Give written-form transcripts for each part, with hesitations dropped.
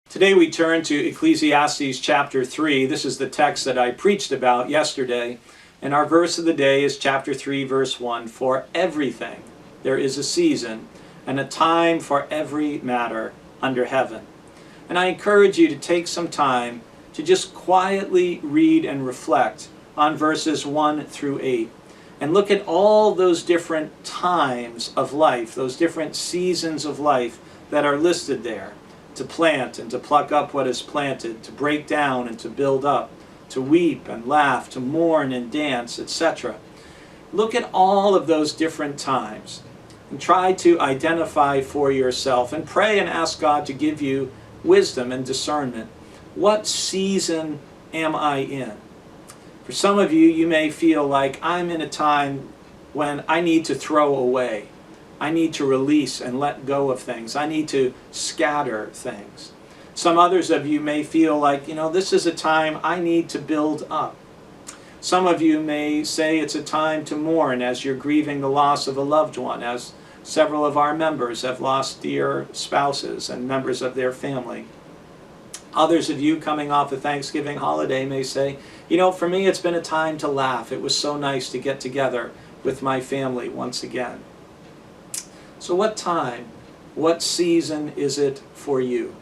Today we turn to Ecclesiastes chapter 3. This is the text that I preached about yesterday. And our verse of the day is chapter 3, verse 1. For everything there is a season and a time for every matter under heaven. And I encourage you to take some time to just quietly read and reflect on verses 1 through 8. And look at all those different times of life, those different seasons of life that are listed there. To plant and to pluck up what is planted, to break down and to build up, to weep and laugh, to mourn and dance, etc. Look at all of those different times and try to identify for yourself and pray and ask God to give you wisdom and discernment. What season am I in? For some of you, you may feel like I'm in a time when I need to throw away. I need to release and let go of things. I need to scatter things. Some others of you may feel like, this is a time I need to build up. Some of you may say it's a time to mourn as you're grieving the loss of a loved one, as several of our members have lost dear spouses and members of their family. Others of you coming off the Thanksgiving holiday may say, for me it's been a time to laugh. It was so nice to get together with my family once again. So what time, what season is it for you?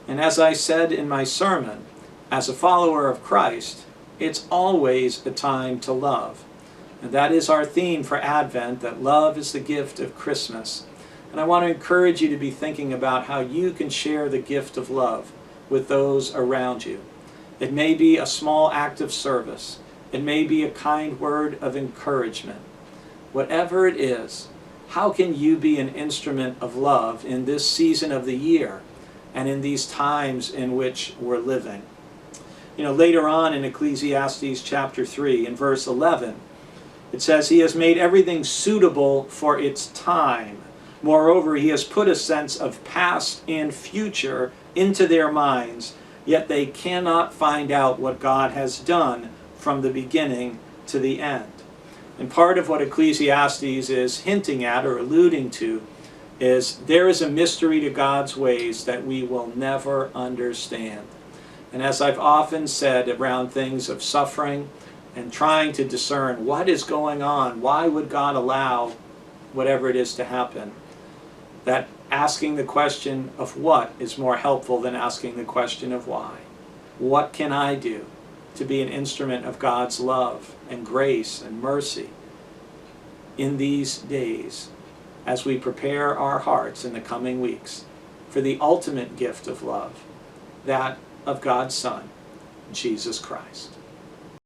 And as I said in my sermon, as a follower of Christ, it's always a time to love. And that is our theme for Advent, that love is the gift of Christmas. And I want to encourage you to be thinking about how you can share the gift of love with those around you. It may be a small act of service. It may be a kind word of encouragement. Whatever it is, how can you be an instrument of love in this season of the year and in these times in which we're living? Later on in Ecclesiastes chapter 3, in verse 11, it says, He has made everything suitable for its time. Moreover, He has put a sense of past and future into their minds, yet they cannot find out what God has done from the beginning to the end. And part of what Ecclesiastes is hinting at or alluding to is there is a mystery to God's ways that we will never understand. And as I've often said around things of suffering and trying to discern what is going on, why would God allow whatever it is to happen, that asking the question of what is more helpful than asking the question of why. What can I do to be an instrument of God's love and grace and mercy in these days as we prepare our hearts in the coming weeks for the ultimate gift of love, that of God's Son, Jesus Christ.